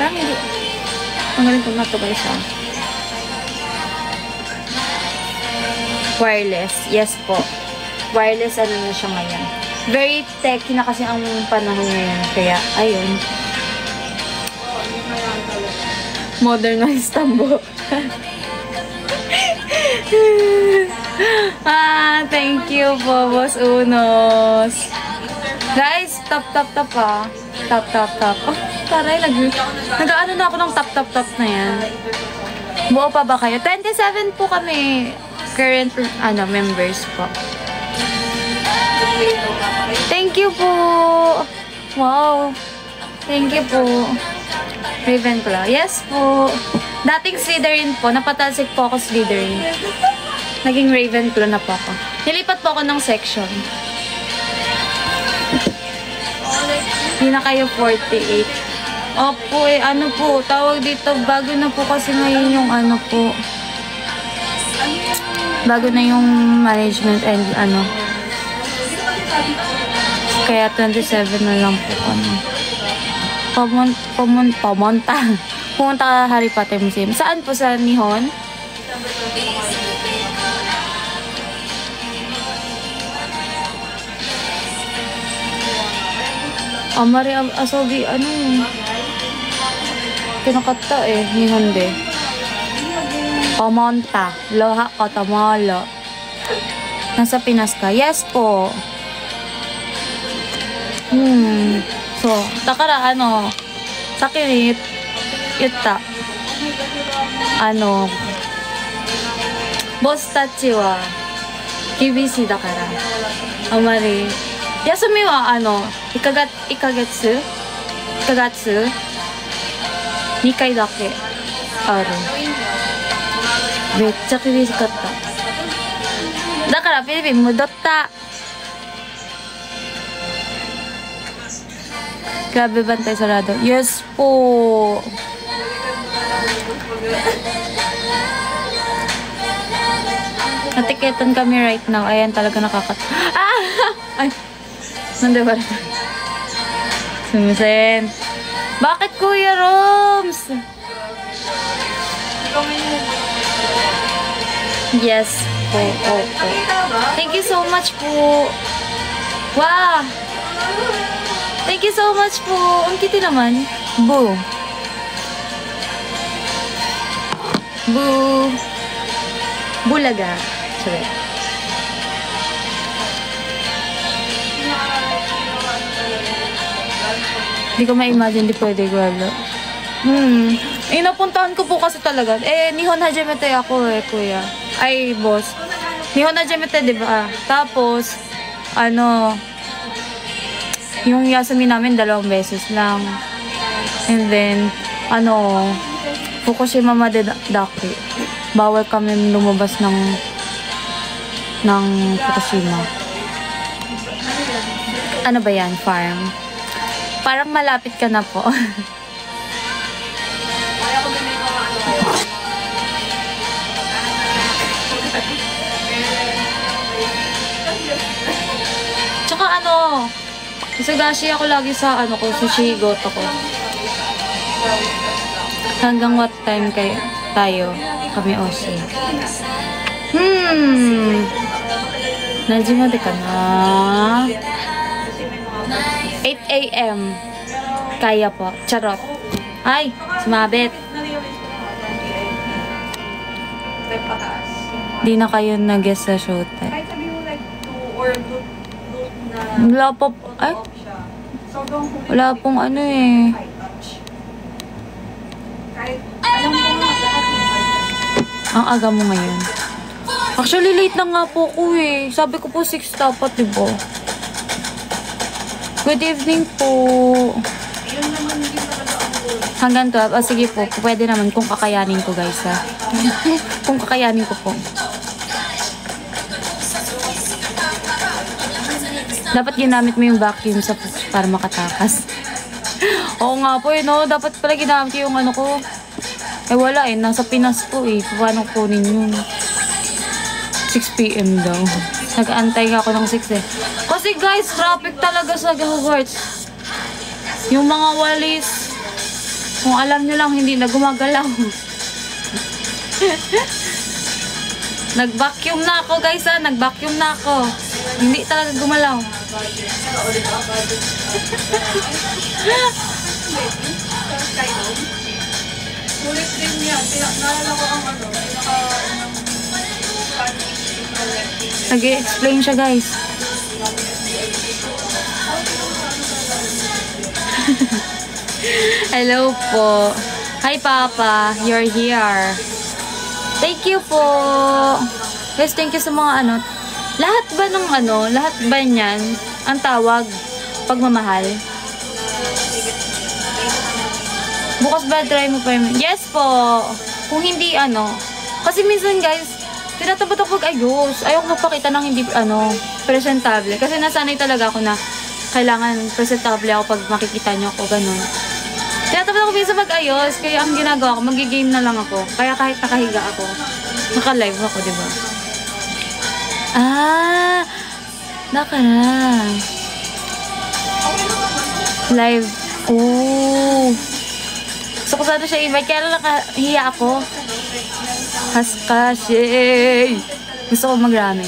Parang hindi. Ang galing ko na ito guys ha. Wireless. Yes po. Wireless ano na siya ngayon. Very techy na kasi ang panahon ngayon. Kaya, ayun. Modernized tambo. Thank you po, Boss Unos. Guys, tap ah. Tap. Oh, taray, nag-ano na ako ng tap na yan. Buo pa ba kayo? 27 po kami. Current, members po. Thank you po. Wow. Thank you po. Ravenclaw. Yes po. Dating Slytherin po. Napatalsik po ako Slytherin. Naging Ravenclaw na po ako. Nilipat po ako ng section. Hindi na kayo 48. Opo ano po. Tawag dito. Bago na po kasi ngayon yung po. Bago na yung management and Kaya 27 na lang po kami. Pumunta ka Harry Potter Museum. Saan po? Sa Nihon? Mari Asogi, kinakata Nihon de. Pumunta. Loha ka, tamala. Nasa Pinas ka? Yes po. So, takara, sakirit, ita, boss tachi wa, kibishii dakara, amari, yasumi wa, ikagetsu, 2回だけある。めっちゃ厳しかった。だからフィリピン戻った。Grabe bantay sarado. Yes po. Natiketan kami right now. Ayan talaga nakakat. Ay! Nande ba rin? Sumisin. Bakit Kuya Roms? Yes po. Opo. Thank you so much po. Wow! Thank you so much po. Ang kitty naman. Boo. Boo. Bulaga. Sorry. Hindi ko ma-imagine. Di pwede gawalo. Inapuntahan ko po kasi talaga. Nihon hajimete ako kuya. Ay, boss. Nihon hajimete, diba? Tapos, yung Yasumi namin 2 beses lang. And then, Fukushima Madedaki. Bawal kami lumabas ng Fukushima. Ano ba yan? Farm. Parang malapit ka na po. Tsaka Isagashi ako lagi sa sushi goto ko. Hanggang what time kami osi. Najima de ka na. 8 AM. Kaya po. Charot. Ay, sumabit. Di na kayo nag-guest sa showtime. Wala pa, wala pong Ang aga mo ngayon. Actually, late na nga po ko Sabi ko po 6 dapat, diba? Good evening po. Hanggang 12. Sige po. Pwede naman kung kakayanin ko, guys, ha? Kung kakayanin ko po. Dapat ginamit mo yung vacuum sa para makatakas. Oo nga po Dapat pala ginamit yung ko. Wala Nasa Pinas po Paano kunin yun? 6 PM daw. Nag-antay ako ng 6 Kasi guys, traffic talaga sa Hogwarts. Yung mga walis. Kung alam nyo lang, hindi na gumagalaw. Nag-vacuum na ako, guys, ha? Nag-vacuum na ako. Hindi talaga gumalaw. Ulit din yan. Naalala ko ang ano. Nag-i-explain siya, guys. Hello po. Hi, Papa. You're here. Thank you po. Guys, thank you sa mga ano. Lahat ba ng ano, lahat ba niyan, ang tawag, pagmamahal? Bukas ba try mo pa yun? Yes po. Kung hindi ano. Kasi minsan guys, tinatamad ako pag-ayos. Ayoko magpakita ng hindi ano, presentable. Kasi nasanay talaga ako na kailangan presentable ako pag makikita nyo ako, ganun. Tinatamad ako minsan mag-ayos. Kaya ang ginagawa ko, magigame na lang ako. Kaya kahit nakahiga ako, naka-live ako, diba? Ah, naka na. Live. Oh. So, kung saan siya invite, kaya lang nakahiya ako. Haskashay. Gusto ko mag-ramen.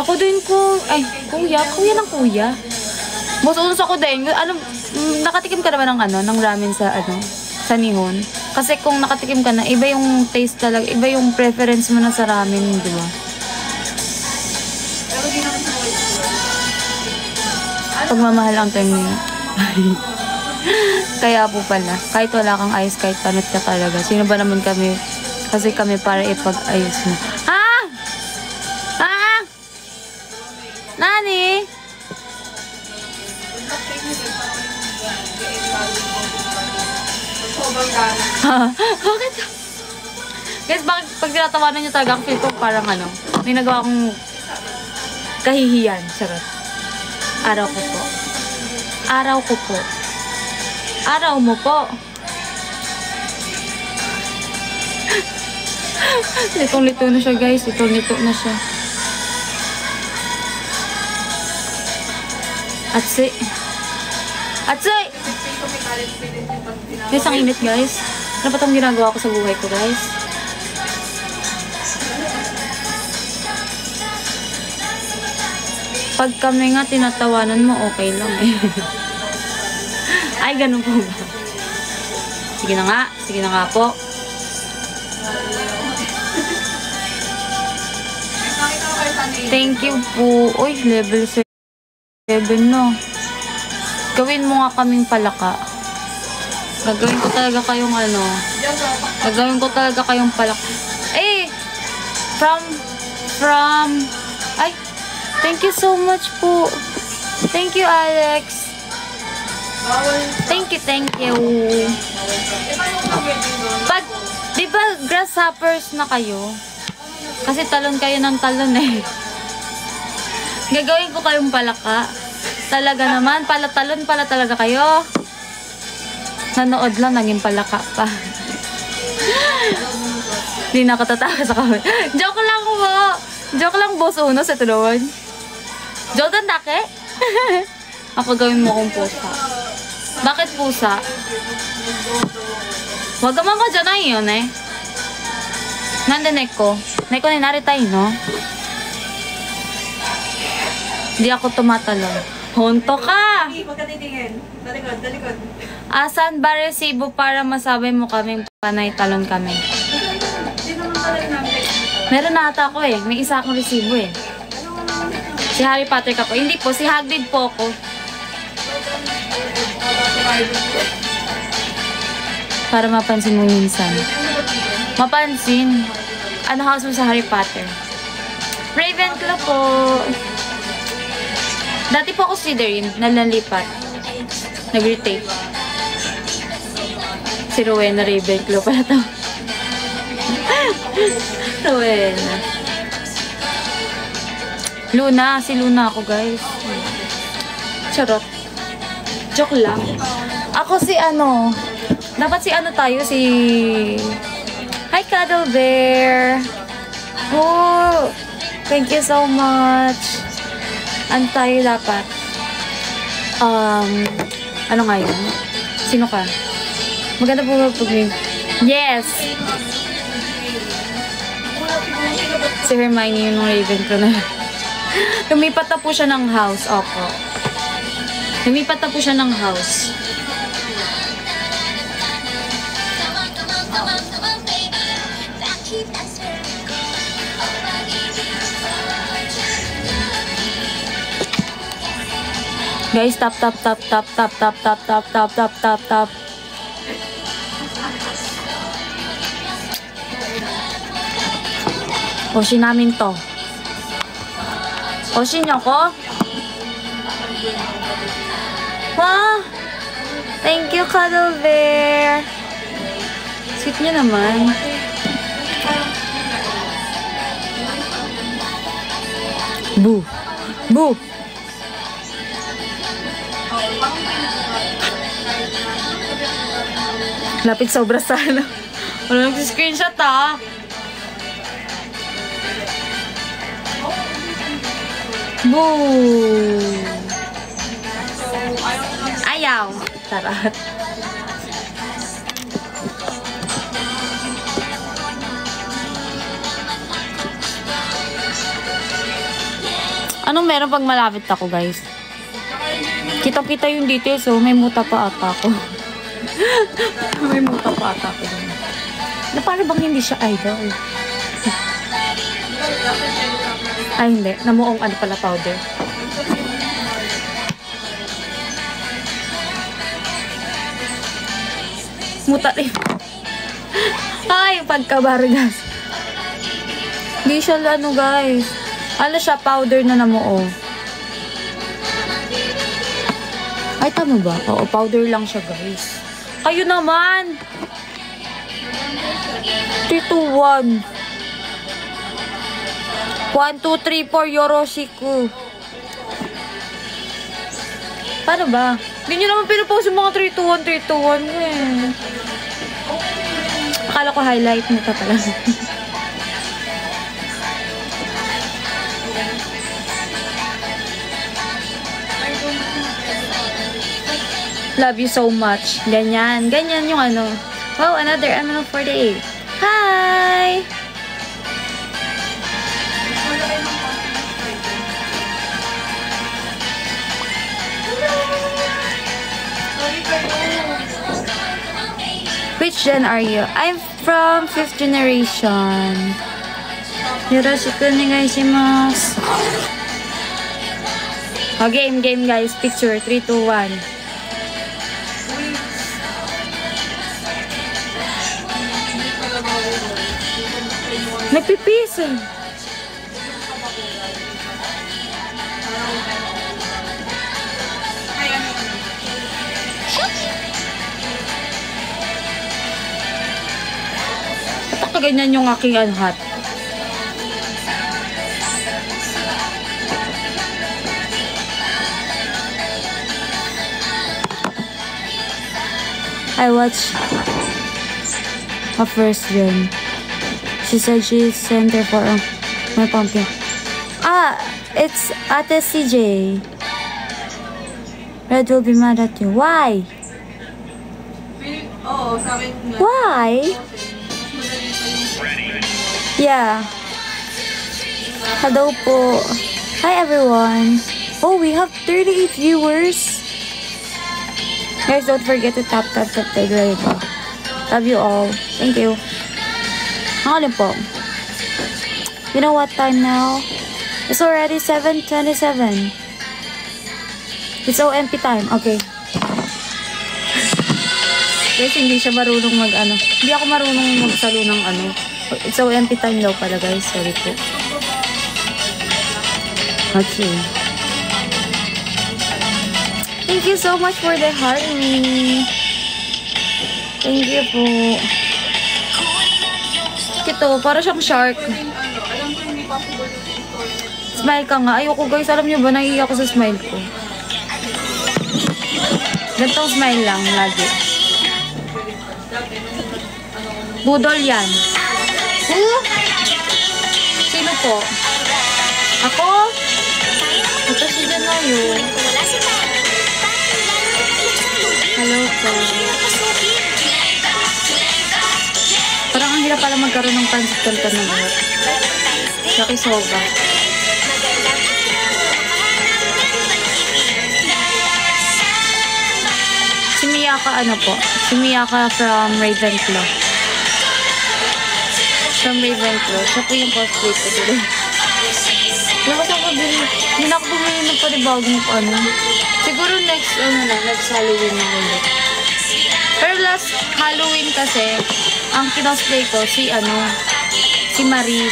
Ako din ko. Ay, kuya. Kuya ng kuya. Mas unos ako din. Ano, nakatikim ka naman ng ano, ng ramen sa ano, sa Nihon. Kasi kung nakatikim ka na, iba yung taste talaga, iba yung preference mo na sa ramen, di ba? Pagmamahal ang term niya. Kaya po pala, kahit wala kang ayos, kahit panot ka talaga. Sino ba naman kami? Kasi kami para ipag-ayos mo. Ha? Ha? Nani? Bakit? Guys, bakit pag tinatawanan nyo talaga, feel ko parang ano, may nagawa akong kahihiyan. Charot. Araw ko po. Araw ko po. Araw mo po. Litong-lito na siya, guys. Litong-lito na siya. Atsi. Atsi! Guys, ang init, guys. Ano pa itong ginagawa ko sa buhay ko, guys? Pag kami nga tinatawanan mo, okay lang eh. Ay, ganun po ba? Sige na nga. Sige na nga po. Thank you po. Uy, level 7 no. Gawin mo nga kaming palaka. Gagawin ko talaga kayong ano. Gagawin ko talaga kayong palaka. Eh! Ay! Thank you so much po. Thank you, Alex. Thank you, thank you. Pag, di ba grasshoppers na kayo? Kasi talon kayo ng talon eh. Gagawin ko kayong palaka. Talaga naman, palatalon pala talaga kayo. Nanood lang, naging palaka pa. Hindi na ako tatawa sa kamay. Joke lang po. Joke lang, boss uno sa tulungan. Jordan dake? Ako gawin mo kong pusa. Bakit pusa? Wag naman ko dyan na yun eh. Nanda neko. Neko ni naritay, no? Di ako tumatalon. Honto ka! Pagkatitingin. Dalikod, dalikod. Asan ba resibo para masabi mo kaming panay talon kami? Hindi naman talaga namin. Meron na ata ako eh. May isa akong resibo eh. Si Harry Potter ka po. Hindi po, si Hagrid po ako. Para mapansin mo minsan. Mapansin. Ano house mo sa Harry Potter? Ravenclaw po. Dati po ako Slytherin, nalalipat. Nag-retake. Si Rowena Ravenclaw pala to. Rowena. Luna, si Luna ako guys. Charot. Joke lang. Ako si ano, dapat si ano tayo, si... Hi Cuddle Bear! Oh, thank you so much. Ano tayo dapat? Ano nga yun? Sino ka? Maganda po ba pag yes! Si Hermione yung Ravenclaw na. Lumipat na po siya ng house. Opo. Lumipat na po siya ng house. Guys, tap. Oshin namin to. Oshin niyo ko? Wow! Thank you, Cuddle Bear. Sweet niya naman. Boo! Boo! Lapit sobra sana. Wala nag-screenshot ah. Boo! Ayaw. Tarat. Anong meron pag malapit ako, guys? Kita-kita yung details, so may muta pa ata ako. May muta pa ata ako. Na paano bang hindi siya idol? Ay, hindi. Namuong ano pala powder. Muta rin. Ay, pagkabargas. Hindi siya ano, guys. Ano siya, powder na namuong. Ay, tama ba? Oo, powder lang siya, guys. Kayo naman! 3, 2, 1. 1, 2, 3, 4, Yoroshiku. Paano ba? Hindi nyo naman pinupost yung mga 3, 2, 1, 3, 2, 1 eh. Akala ko highlight nito pala. Love you so much. Ganyan. Ganyan yung ano. Wow, another envelope for the day. Hi! Which gen are you? I'm from 5th generation. Yoroshiku onegaishimasu. Oh, game guys. Picture. 3, 2, 1. Nagpipis eh. Ba't ganyan yung aking hat? I watched a first gen. She said she's center for my pumpkin. Ah, it's Ate CJ. Red will be mad at you. Why? Why? Yeah. Hello po. Hi everyone. Oh, we have 38 viewers. Guys, don't forget to tap the like. Love you all. Thank you. Ano po? You know what time now? It's already 7:27. It's OMP time. Okay. Guys, hindi siya marunong mag-ano. Hindi ako marunong magsalo ng ano. It's OMP time daw pala, guys. Sorry po. Okay. Thank you so much for the heart me. Thank you po. Ito, para siyang shark. Smile ka nga. Ayoko guys, alam niyo ba, naiiyak ako sa smile ko. Gantong smile lang, lagi. Budol yan. Sino po? Ako? Ito si Janayo. Hello po. na pala magkaroon ng pansit canton ng buhok. Yakisoba. Si Miyaka ano po? Si Miyaka from Ravenclaw. From Ravenclaw. Siya po yung cosplay ko dito. Lakas ako din. Hindi na ako bumili ng panibagong ano. Siguro next Halloween na ulit. Pero last Halloween kasi, ang kinosplay ko si Marie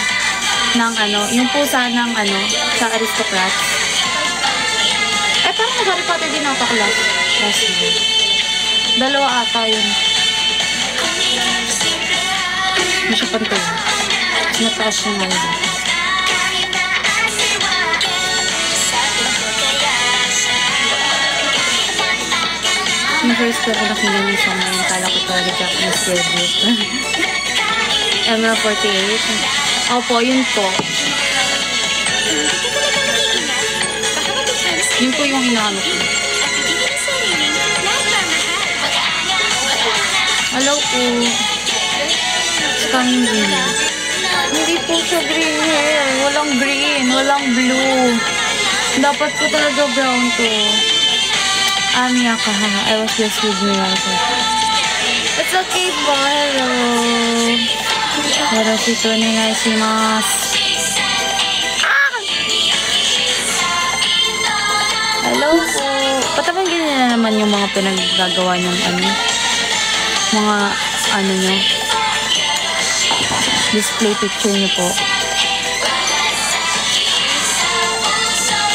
ng yung pusa ng sa Aristocrats. Parang nag-Harry Potter din ako last year. Dalawa ata yun. Masyapan ko yun. Mataas yung yung first ko nakita ng song na yun, kala ko talaga Japanese graduate. Emerald 48. Opo, yun po. Yun po yung inaano ko. Hello po. It's coming green. Hindi po siya green hair. Walang green, walang blue. Dapat po talaga brown to. Miyaka, I was just with me also. It's okay po, hello. Yoroshiku onegai shimasu. Hello po. Ba't naman ganyan na naman yung mga pinaggagawa ng mga nyo, display picture nyo po.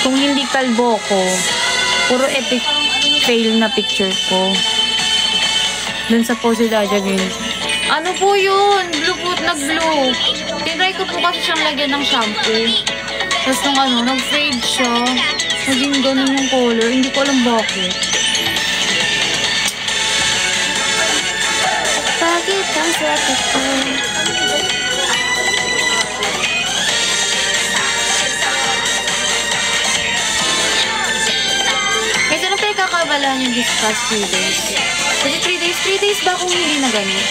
Kung hindi kalbo ko, puro epic fail na picture ko. Dun sa post si Daja Green. Ano po yun? Blue po, nag-blue. Tinry ko po kasi siyang lagyan ng shampoo. Tapos nung nag-fade siya. Naging ganun yung color. Hindi ko alam bakit. Bakit ang sakit ko? Kakabalahan yung this past 3 days. Kasi 3 days ba kung hindi na gano'n?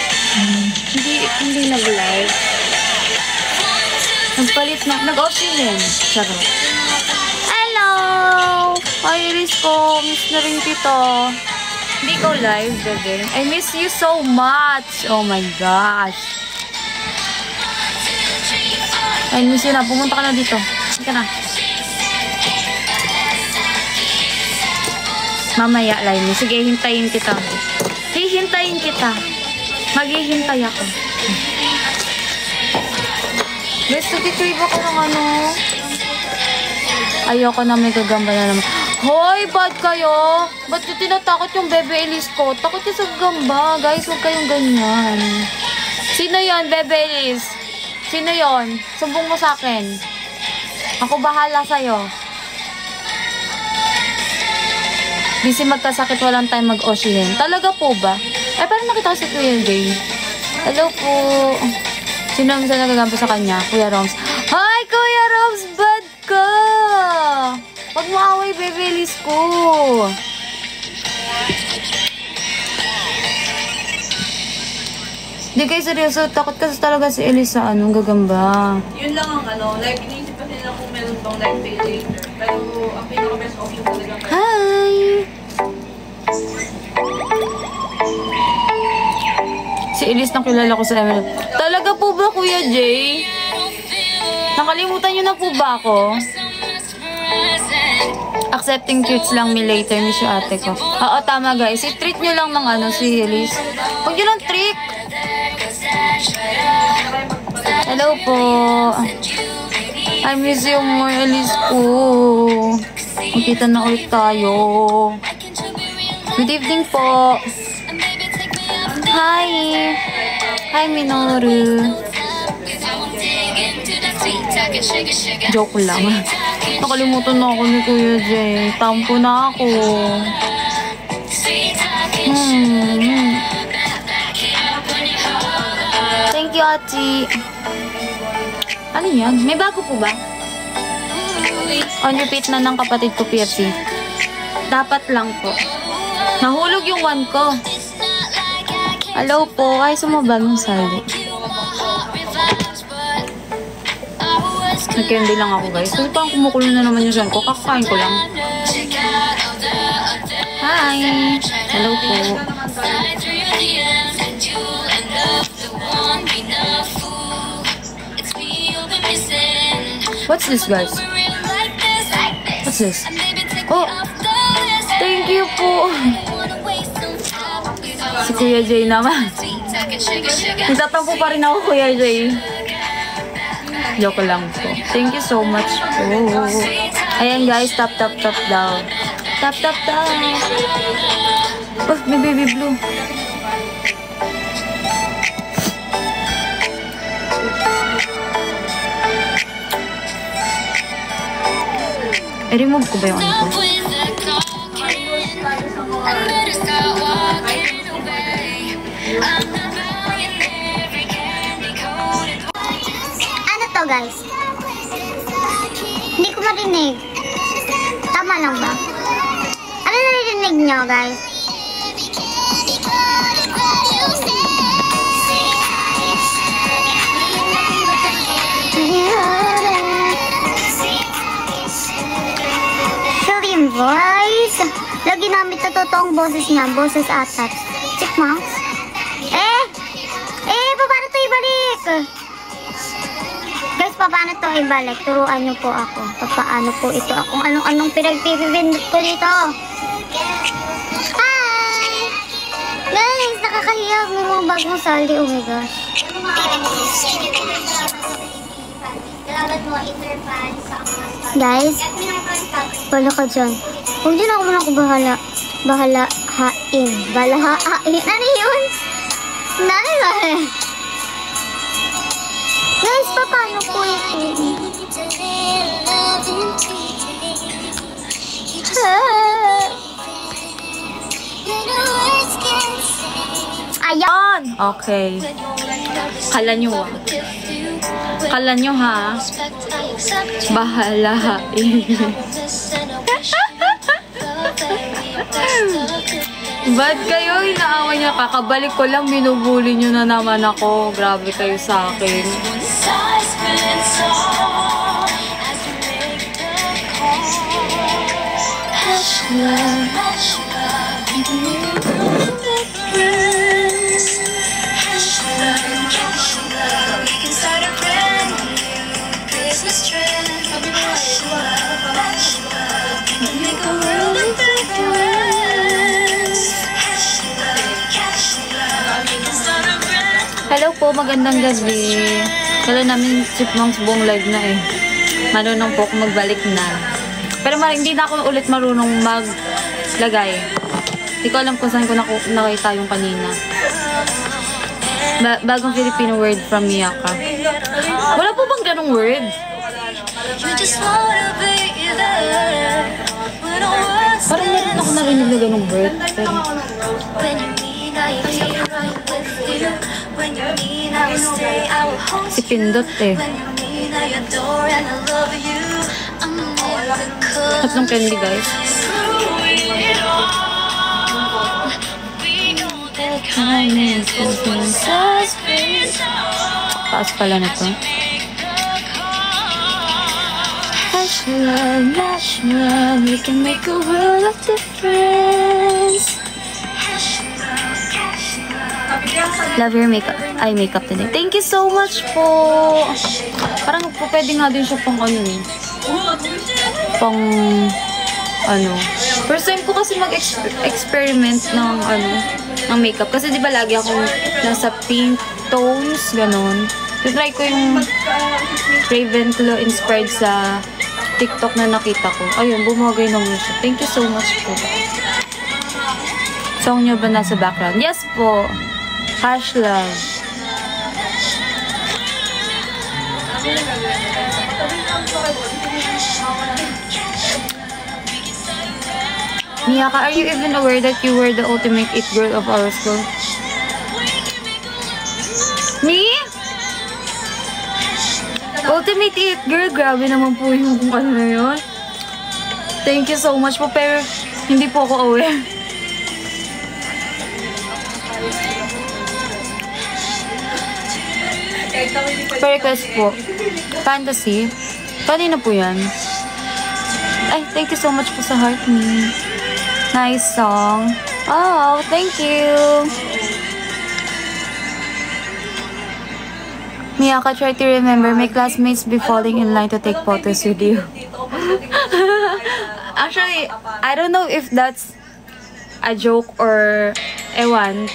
Hindi nag-live. Nagpalit na, nag-off-season. Charot. Hello! Hi, Iris ko. Miss na rin kita. Hindi ko live, bebe. I miss you so much. Oh my gosh. I miss you na. Pumunta ka na dito. Hindi ka na. Mamaya, Laini. Sige, hintayin kita. Hihintayin kita. Maghihintay ako. Guys, nag-crave ako ng Ayoko na may gagamba na naman. Hoy, bad kayo? Ba't yung tinatakot yung Bebe Elise ko? Takot yung sa gamba. Guys, huwag kayong ganyan. Sino yon, Bebe Elise? Sino yon? Sumbong mo sa akin. Ako bahala sa'yo. Busy magkasakit, walang time mag-oshihin. Talaga po ba? Parang nakita ko si Kuya Jay. Hello po. Sino ang nagagamba sa kanya? Kuya Roms. Hi, Kuya Roms! Bad ka! Huwag mo away, Bebe Elise ko. Hindi kayo seryoso. Takot kasi talaga si Elise sa gagamba. Yun lang ang like, iniisip pa nila kung meron bang live pay later. Pero, ang pinaka-best option talaga. Hi! Si Elise nang kilala ko sa Emerald. Talaga po ba, Kuya Jay? Nakalimutan nyo na po ba ako? Accepting treats lang me later, miss yung ate ko. Oo, tama guys. I-treat nyo lang ng si Elise. Huwag nyo lang trick. Hello po. I miss you more, Elise ko. Magkita na ulit tayo. Good evening po. Hi. Hi, Minoru. Joke lang. Nakalimutan na ako ni Kuya Jay. Tampo na ako. Thank you, Achi. Ano yan? May bago po ba? On repeat na ng kapatid ko, PFC. Dapat lang po. Nahulog yung 1 ko. Hello po. Ay, sumabag ng sali. Nag-candy lang ako, guys. So, parang kumukulo na naman yung tiyan ko. Kakakain ko lang. Hi! Hello po. What's this, guys? What's this? Oh! Thank you po! Si Kuya Jay naman. Nagtatampo pa rin ako, Kuya Jay. Joke lang po. Thank you so much po. Ayan, guys. Tap, tap, tap daw. Tap, tap, tap. Oh, may baby blue. I-remove ko ba yung ano ko? Ano to, guys? Hindi ko marinig. Tama lang ba? Ano narinig nyo, guys? Yung voice. Lagi namin na totoong boses niya. Boses atat. Chickmunks. Paano to ibalik? Guys, paano to ibalik? Turuan niyo po ako. Paano po ito? Kung anong pinagpipindot ko dito. Hi! Guys, nakakahiya. May mga bagong saldi. Oh my gosh. Guys, wala ka dyan. Huwag din ako muna ako bahalahain. Balahain. Ano yun? Ano yun? Guys, paano po ito? Ayan! Okay. Kala nyo ah. Kala nyo ha. Bahalahain. Bad kayo, inaaway niya. Kakabalik ko lang, binubuli nyo na naman ako. Grabe kayo sa akin. Hello po, magandang gabi. Kala namin Chipmunks buong live na eh. Marunong po ako magbalik na. Pero hindi na ako ulit marunong maglagay. Hindi ko alam kung saan ko nakita yung kanina. Bagong Filipino word from Miyaka. Wala po bang ganong word? Parang meron ako narinig na ganong word. Pero si Pindot eh. Tatlong candy, guys. Taas pala na to. Hush love, we can make a world of difference. Love your makeup. Eye makeup today. Thank you so much po. Parang po pwede nga din siya pang ano eh. Pang ano. First time ko kasi mag-experiment ng ano, ng makeup. Kasi di ba lagi akong nasa pink tones, ganon. Try ko yung Ravenclaw inspired sa TikTok na nakita ko. Ayun, bumagay naman siya. Thank you so much po. Song nyo ba nasa background? Yes po. Hush love. Miyaka, are you even aware that you were the ultimate it girl of our school? Me? Ultimate it girl? Grabe naman po yung kung ano na yun. Thank you so much po, pero hindi po ako aware. Per request po. Fantasy. Kanina po yan. Ay, thank you so much po sa heart me. Nice song. Oh, thank you. Miyaka, try to remember my classmates be falling in line to take photos with you. Actually, I don't know if that's a joke or ewan.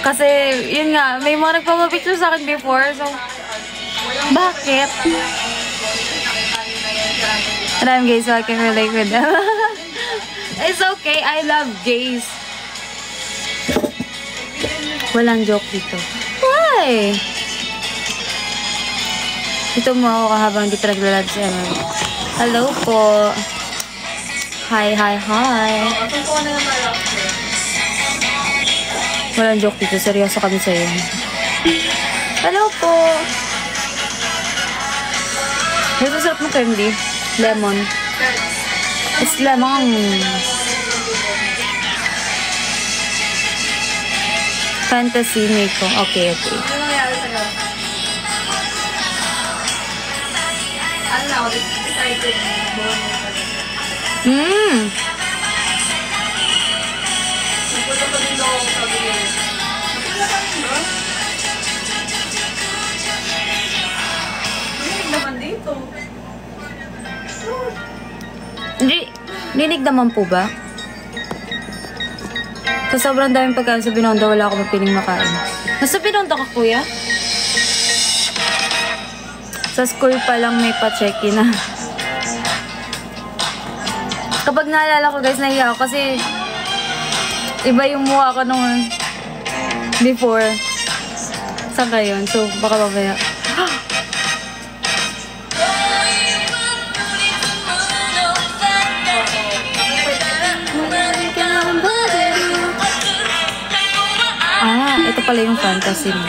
Kasi, yun nga, may mga nagpapapicture sa akin before, so, bakit? And I'm gay, so I can relate with them. It's okay, I love gays. Walang joke dito. Why? Ito mo ako kahabang di pa naglalab si Emily. Hello po. Hi, hi, hi. Walang joke dito. Seryoso kami sa'yo. Hello po. Ito sarap mo candy. Lemon. It's lemon. Fantasy Miko. Okay, okay. Ano nangyari sa'yo? Ano na ako? Excited. Nagpunta pa din ako sa bigay. Nagpunta pa din ba? Hindi naman dito. Linig naman po ba? Sa sobrang daming pagkain sa Binondo, wala ako mapiling makain. Nasa Binondo ka, kuya? Sa school pa lang may pa-check-in na. Kapag naalala ko, guys, nahiya ako kasi iba yung mukha ko nung before. Saan ka yun? So, baka babaya. Ito pala yung fantasy mo.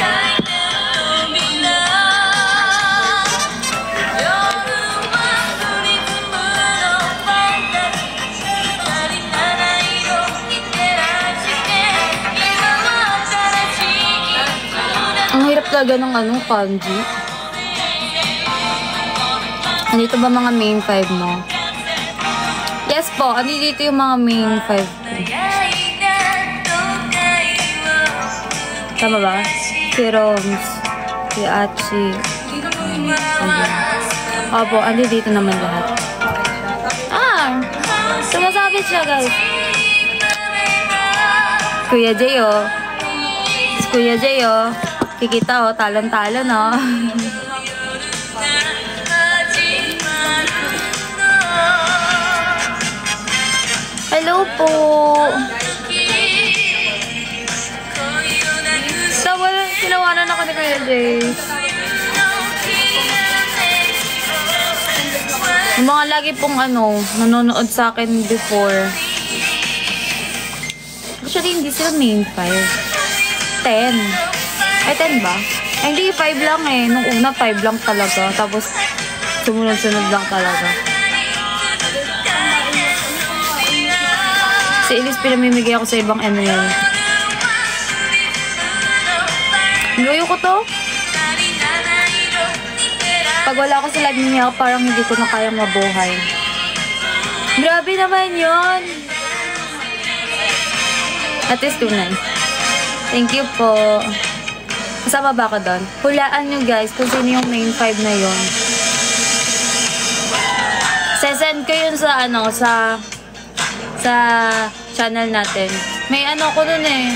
Ang hirap talaga ng kanji. Andito ba mga main 5 mo? Yes po, andito yung mga main 5 ko. Tama ba? Si Roms, si Achi. Opo, andi dito naman lahat. Sumasabit siya, guys. Kuya Jay, oh. Si Kuya Jay, oh. Kikita, oh. Talon-talon, oh. Hello po. Tinawanan ako ni Kuya Jay. Yung mga lagi pong nanonood sa akin before. Actually, hindi sila main 5. 10. Ay, 10 ba? Ay, hindi, 5 lang eh. Nung una, 5 lang talaga. Tapos, sumunod-sunod lang talaga. Si Elise, pinamimigay ako sa ibang ML. Luyo ko to. Pag wala ko sa live niya, parang hindi ko na kayang mabuhay. Grabe naman yun. At least tunay. Thank you po. Kasama ba ako doon? Hulaan nyo guys kung sino yung main 5 na yun. Sesend ko yun sa sa channel natin. May ko nun eh.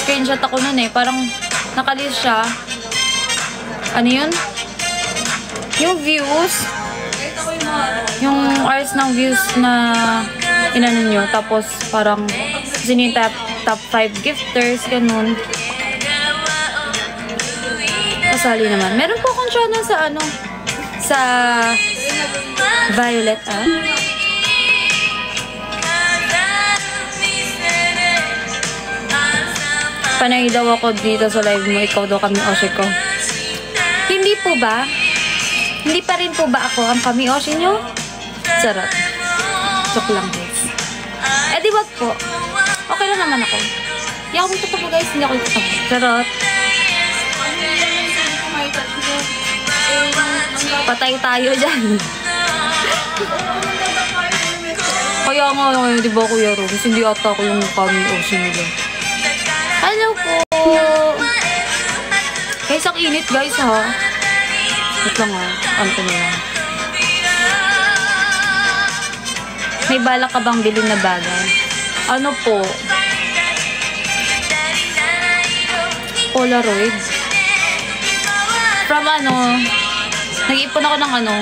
Screenshot ako nun eh. Parang nakalist siya. Ano yun? Yung views. Yung hours ng views na inano nyo. Tapos parang sino yung top 5 gifters. Ganun. Kasali naman. Meron po akong channel sa sa Violet Panay daw ako dito sa live mo. Ikaw daw kami Oshi ko. Hindi po ba? Hindi pa rin po ba ako ang kami Oshi nyo? Sarap. Joke lang guys. Eh di wag po. Okay lang naman ako. Hindi ako magtutabo guys. Hindi ako magtutabo. Charot. Patay tayo dyan. Kaya nga ngayon, di ba Kuya Rose? Hindi ata ako yung kami ocean nila. Hello po! Guys, ang init guys ha. Wait lang ha. Ano ko na lang. May balak ka bang bilhin na bagay? Ano po? Polaroid. From ano, nag-ipon ako ng ano,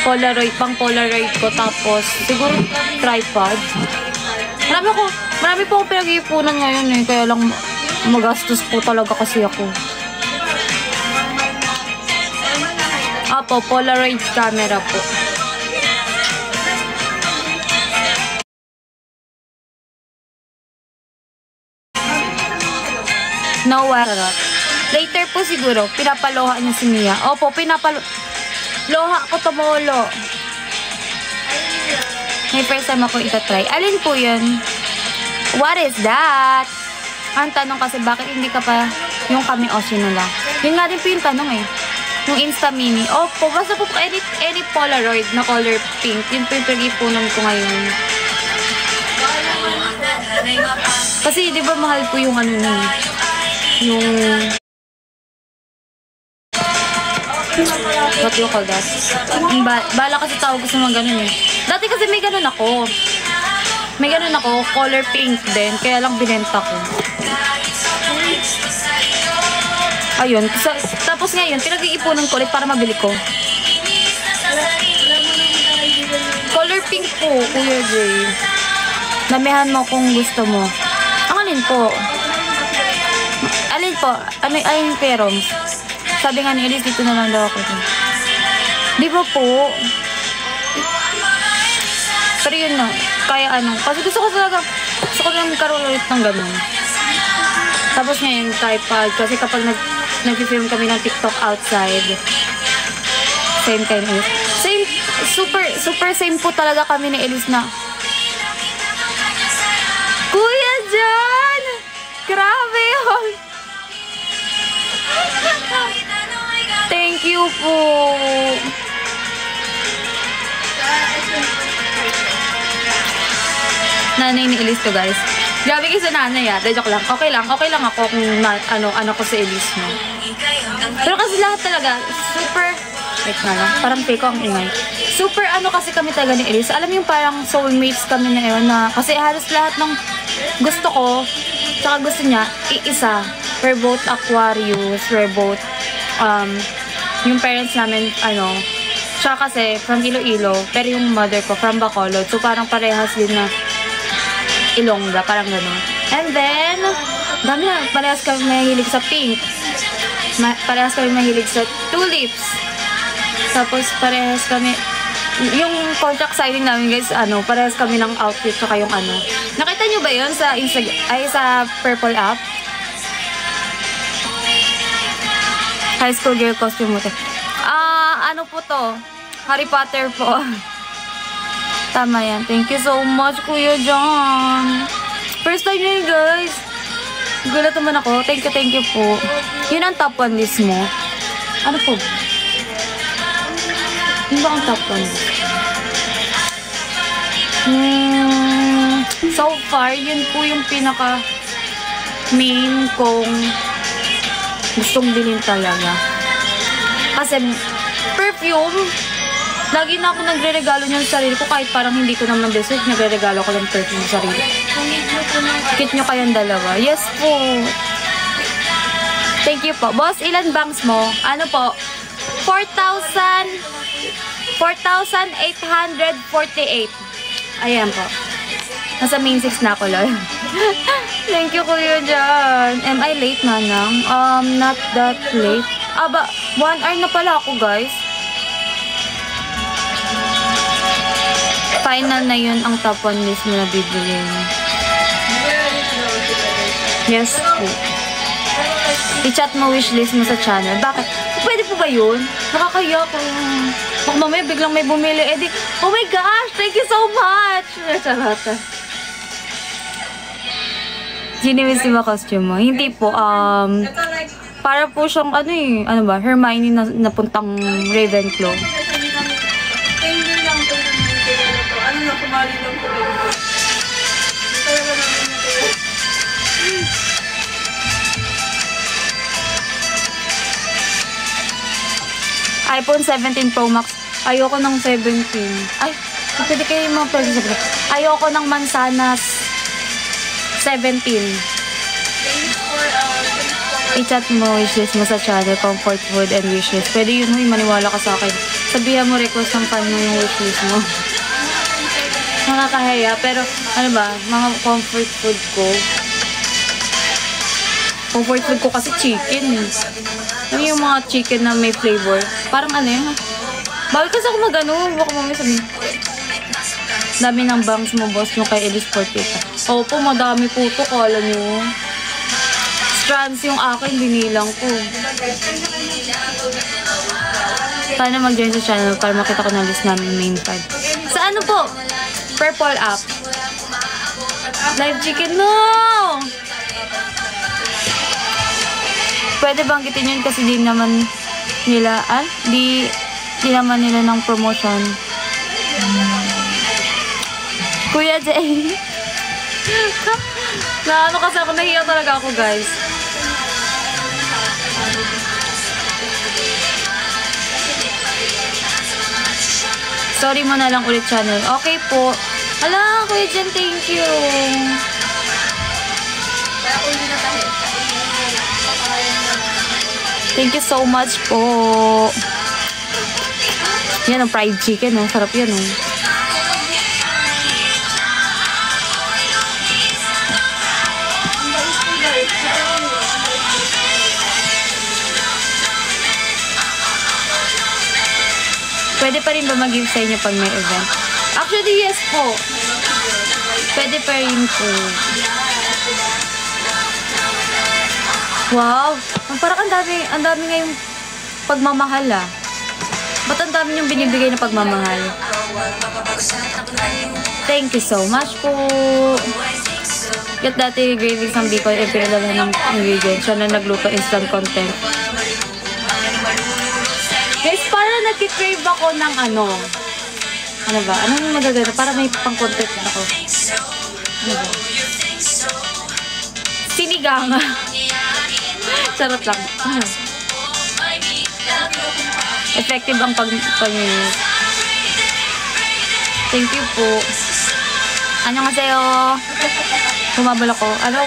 Polaroid, pang Polaroid ko. Tapos, siguro tripod. Marami po akong pinag-iipunan ngayon eh. Kaya lang magastos po talaga kasi ako. Apo, Polaroid camera po. No, later po siguro, pinapaloha niya si Mia. Opo, loha ko tumolo. May first time ako itatry. Alin po yun? What is that? Ang tanong kasi, bakit hindi ka pa yung kami Oshinula? Yun nga din po yung tanong eh. Yung Insta Mini. Opo, basta po any Polaroid na color pink. Yun po yung pag-ipunan ko ngayon. Kasi di ba mahal po yung ano na yung what you call that? Bala kasi tawag ko sa mga ganun eh. Dati kasi may ganun ako. May ganun ako, color pink din. Kaya lang binenta ko. Ayun. Tapos ngayon, pinag-iipunan ko ulit para mabili ko. Color pink po, Kuya Jay. Damihan mo kung gusto mo. Ang alin po? Alin po? Alin pero? Sabi nga ni Elise, dito na lang daw ako. Di ba po? Pero yun na. Kaya ano. Kasi gusto ko lang magkaroon ulit ng ganun. Tapos ngayon, tripod. Kasi kapag nag-film kami ng TikTok outside, same kayo ni Elise. Same, super same po talaga kami ni Elise na. Kuya John! Grabe yun! Thank you po. Nanay ni Elise to guys. Grabe kayo sa nanay ah. Joke lang. Okay lang ako kung ano ko sa Elise mo. Pero kasi lahat talaga super, wait na lang, parang fake ang ingay. Super ano kasi kami talaga ni Elise. Alam mo yung parang soulmates kami na yun na kasi halos lahat ng gusto ko tsaka gusto niya iisa. We're both Aquarius, we're both yung parents namin, siya kasi from Iloilo, pero yung mother ko from Bacolod. So, parang parehas din na Ilongga, parang gano'n. And then, dami na, parehas kami mahilig sa pink. Parehas kami mahilig sa tulips. Tapos, parehas kami, yung contract signing namin guys, parehas kami ng outfit, tsaka yung Nakita nyo ba yun sa sa Purple app? High school girl costume mo. Ano po to? Harry Potter po. Tama yan. Thank you so much, Kuya John. First time yun, guys. Gulat naman ako. Thank you po. Yun ang top 1 list mo. Ano po? Yun ba ang top 1 list? So far, yun po yung pinaka main kong gustong bilhin talaga. Kasi, perfume, lagi na ako nagre-regalo niyan sa sarili ko kahit parang hindi ko naman deserve, nagre-regalo ko lang perfume sa sarili. Kit nyo kayong dalawa. Yes po. Thank you po. Boss, ilan bangs mo? Ano po? 4,848. Ayan po. Nasa main 6 na ako, lol. Thank you, Kuya John. Am I late, manang? Not that late. Ba, 1 hour na pala ako, guys. Final na yun ang top 1 list mo na bibili. Yes po. I-chat mo wishlist mo sa channel. Bakit? Pwede po ba yun? Nakakaya ko. Baka mamaya biglang may bumili. Oh my gosh! Thank you so much! Charot. Giniwis ba costume mo? Hindi po. Para po siyang Hermione na napuntang Ravenclaw. iPhone 17 Pro Max. Ayoko ng 17. Ay, pwede kayo mga pwede sabihin. Ayoko ng Mansanas 17. I-chat mo wishlist mo sa channel, comfort food and wishlist. Pwede yun mo, maniwala ka sa akin. Sabihan mo request ng fan mo yung wishlist mo. Nakakahiya, pero ano ba, mga comfort food ko. Comfort food ko kasi chicken eh. Ano yung mga chicken na may flavor? Parang ano yun? Bawal kasi ako mag-ano, baka mamaya sabihin. Dami ng bangs mo, boss, yung kay Elise Portita. Opo, madami po ito, kala nyo. Strands yung akin, binilang ko. Paano mag-join sa channel para makita ko na list namin main card? Sa ano po? Purple app. Live chicken, no! Pwede banggitin yun kasi di naman nila, di naman nila ng promotion. Kuya Jay. Ano kasi ako, nahiya talaga ako, guys. Sorry mo na lang ulit channel. Okay po. Hala, Kuya Jen, thank you. Thank you so much po. Yan ang fried chicken, no? Sarap yan, no? Pwede pa rin ba mag-give sa inyo pag may event? Actually, yes po. Pwede pa rin po. Wow! Parang ang dami ngayong pagmamahal ah. Ba't ang dami niyong binibigay na pagmamahal? Thank you so much po. Kat dati gravings ng Bicol, pinadala ng ingredients. Siya na nagluto instant content. Guys, parang nagkikrave ako ng ano. Ano ba? Ano yung magaganda? Para may pang-content ako. Ano ba? Sinigang. Charot lang. Effective ang pag-use. Thank you po. Annyeonghaseyo. Bumabal ako. Ano,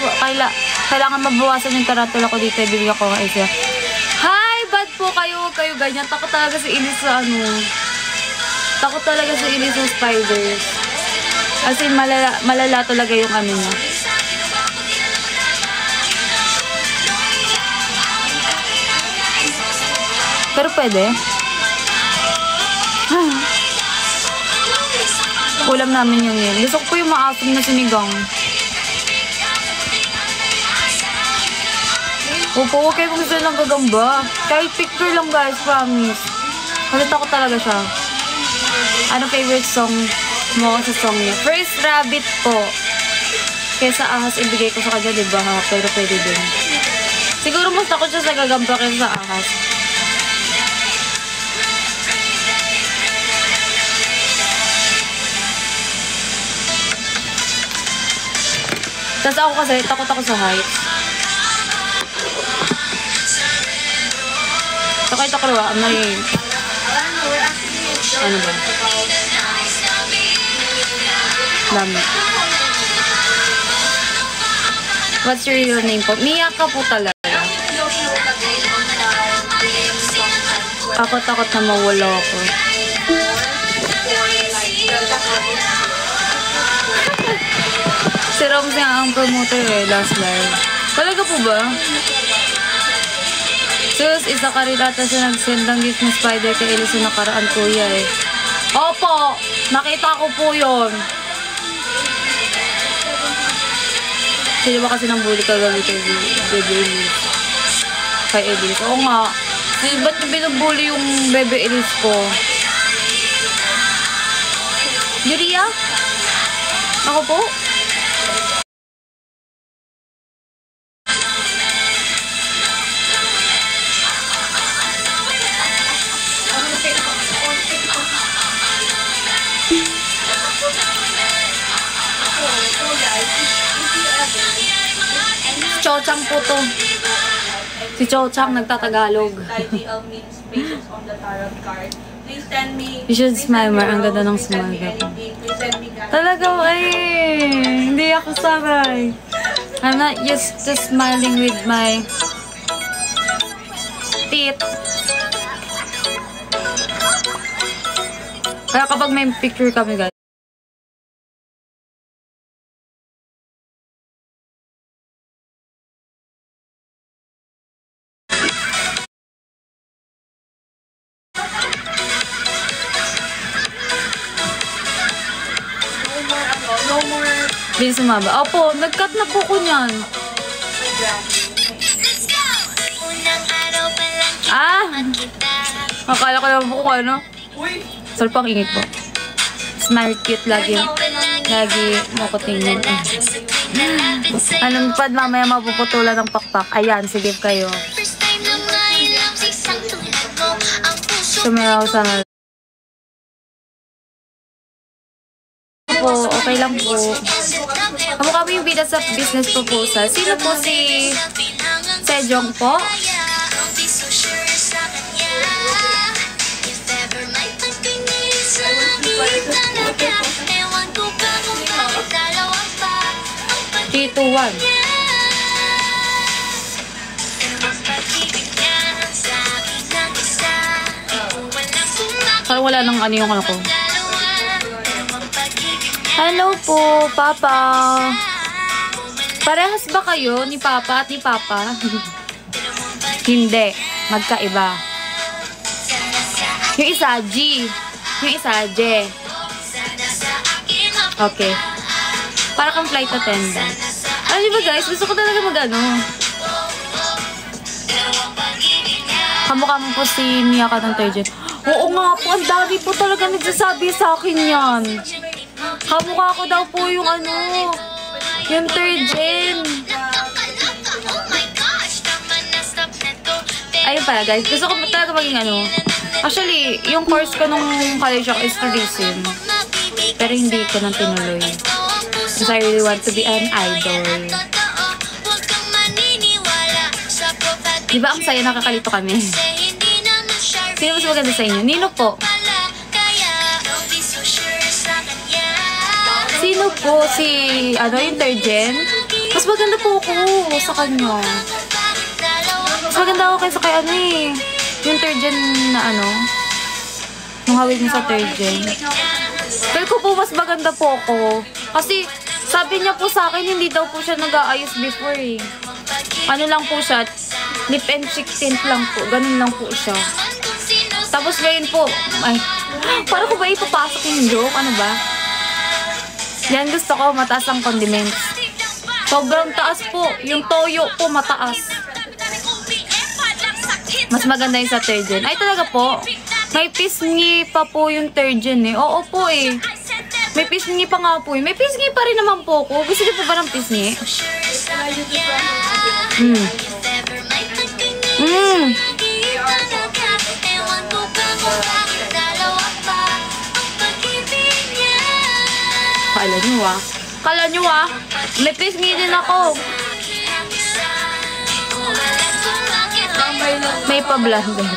kailangan mabawasan yung tarantula ko dito. Bibigyan ko ng isa. Hi! Bad po kayo. Huwag kayo ganyan. Takot talaga si Ilis sa ano. Takot talaga si Ilis sa spiders. As in, malala talaga yung ano niya. Pero pwede. Ulam namin yung yun. Gusto ko yung maasim na sinigang. Opo, okay kung gusto lang gagamba. Kahit picture lang guys, promise. Malita ko talaga siya. Ano favorite song mo sa song niya? First Rabbit po. Kesa ahas ibigay ko sa kanya, diba ha? Pero pwede din. Siguro mas takot siya sa gagamba kesa sa ahas. Tapos ako kasi, takot ako sa heights. Takot ako ba? May... Ano ba? Dami. What's your real name po? Miyaka po talaga. Ako takot na mawala ako. Si Roms nga ang promoter eh, last live. Talaga po ba? Sus, isa ka rin ata siya nag-send ng gift ng spider kay Elisa nakaraan kuya eh. Opo! Nakita ko po yun. Sino ba kasi nang bully kagabi kay Bebe Elise? Kay Elise? Oo nga. Ba't binubully yung Bebe Elise ko? Yuria? Ako po? Chochang po to. Si Cho Chang nagtatagalog. Ideal means patience on the tarot card. Please send me... You should smile more. Ang ganda ng smile ko. Please send me guys. Talaga, hindi ako sanay. I'm not used to smiling with my teeth. Kaya kapag may picture kami, guys, No more... din sumaba. Opo, nag-cut na po ko niyan. Akala ko naman po kung ano. Uy! Salpang ingit po. Smile cute lagi. Lagi mo ko tingnan. Anong pad mamaya mapuputulan ng pakpak. Ayan, sige kayo. Sumayaw sa po, okay lang po. Kamukha mo yung bida sa business proposal. Sino po si Sejong po? T21. Parang wala nang ano yung ano ko. Hello po, Papa. Parehas ba kayo ni Papa at ni Papa? Hindi. Magkaiba. Yung isa, G. Yung isa, J. Okay. Para kang flight attendant. Ano ba guys? Gusto ko talaga mag-ano. Kamukha mo po si Mia ka ng Turgeon. Oo nga po. Ang dami po talaga nagsasabi sa akin yan. Kamukha ko daw po yung ano. Yung Turgeon. Ayun pala guys. Gusto ko talaga maging ano. Actually, yung course ko nung college ako is tourism. Pero hindi ko nang tinuloy. Because I really want to be an idol. Diba ang saya, nakakalito kami? Sino mas maganda sa inyo? Nino po. Sino po? Si, ano, yung Turgeon? Mas maganda po ako sa kanya. Mas maganda ako kaysa kay ano eh. Yung Turgeon na ano. Yung hawig niya sa Turgeon. Pero ko po mas maganda po ako. Kasi sabi niya po sa akin, hindi daw po siya nag-aayos before eh. Ano lang po siya, lip and cheek tint lang po. Ganun lang po siya. Tapos ngayon po, ay, para ko ba ipapasok yung joke? Ano ba? Yan gusto ko, mataas ang condiments. Sobrang taas po. Yung toyo po, mataas. Mas maganda yung sa Turgeon. Ay, talaga po. May pisngi pa po yung Turgeon eh. Oo po eh. May pisngi pa nga po eh. May pisngi pa rin naman po ko. Gusto niyo po ba ng pisngi? Kala nyo ah. May pisngi din ako. May pa-blender.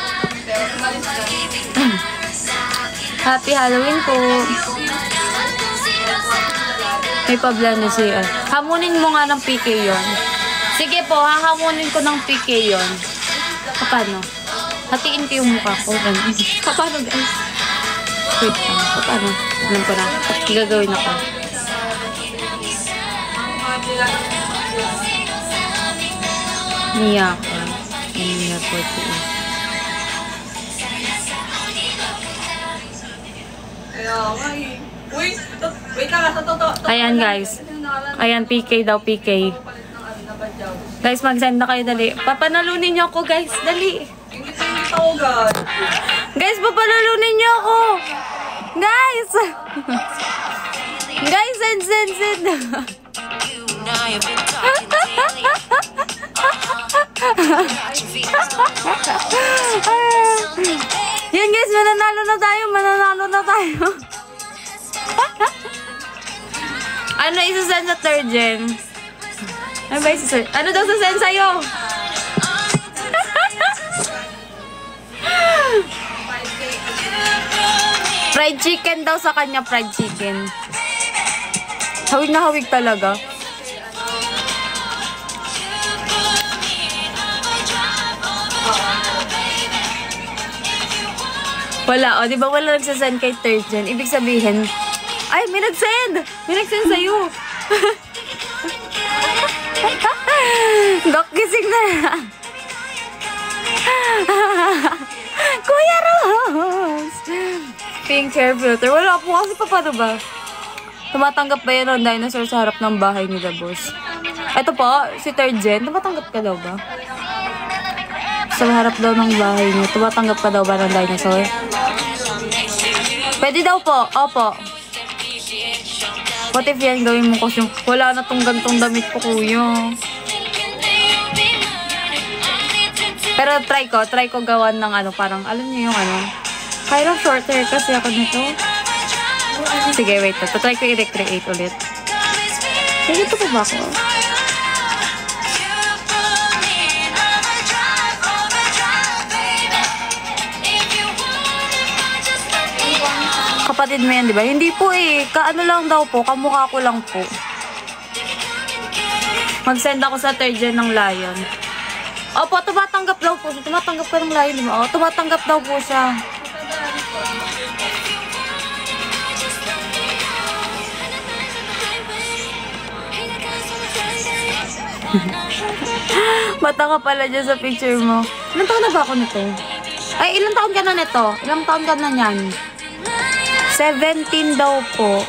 Happy Halloween po. May pa-blender siya. Hamunin mo nga ng PK yon. Sige po, hahamunin ko ng PK yon. Paano? Hatiin ko yung mukha ko. Paano guys? Wait lang. Paano? Alam ko na. Igagawin ako. Mia ko. Mia 48. Ayan guys. Ayan, PK daw, PK. Guys, mag-send na kayo, dali. Papanalunin niyo ako, guys. Dali. Guys, papanalunin niyo ako. Guys! Guys, send. Yan guys, mananalo na tayo. Ano isa-send sa Turgeon? Ano ba isa-send? Ano daw sa-send sa'yo? Fried chicken daw sa kanya, fried chicken. Hawig na hawig talaga. Wala, o, di ba wala nagsasend kay Turgeon? Ibig sabihin, ay, may nagsend! May nagsend sa'yo! Dok, gising na lang. Kuya Rose! Pink hair filter. Wala po kasi pa, paano ba? Tumatanggap ba yan ng dinosaur sa harap ng bahay nila, boss? Ito po, si Turgeon. Tumatanggap ka daw ba? Sa harap daw ng bahay niyo. Tumatanggap ka daw ba ng dinosaur? Pwede daw po. Opo. What if yan gawin mo costume? Wala na tong gantong damit ko, kuya. Pero try ko gawan ng ano, parang, alam niyo yung ano. Kaya lang short hair kasi ako nito. Sige, wait. Try ko i-recreate ulit. Sige, ito pa ba ako? Kapatid mo yan, di ba? Hindi po eh. Kaano lang daw po. Kamukha ko lang po. Mag-send ako sa Turgeon ng Lion. Opo, tumatanggap daw po. Tumatanggap ka ng Lion, di ba? O, tumatanggap daw po siya. Bata ka pala dyan sa picture mo. Ilang taon na ba ako nito? Ay, ilang taon ka na nito? Ilang taon ka na yan? 17 daw po.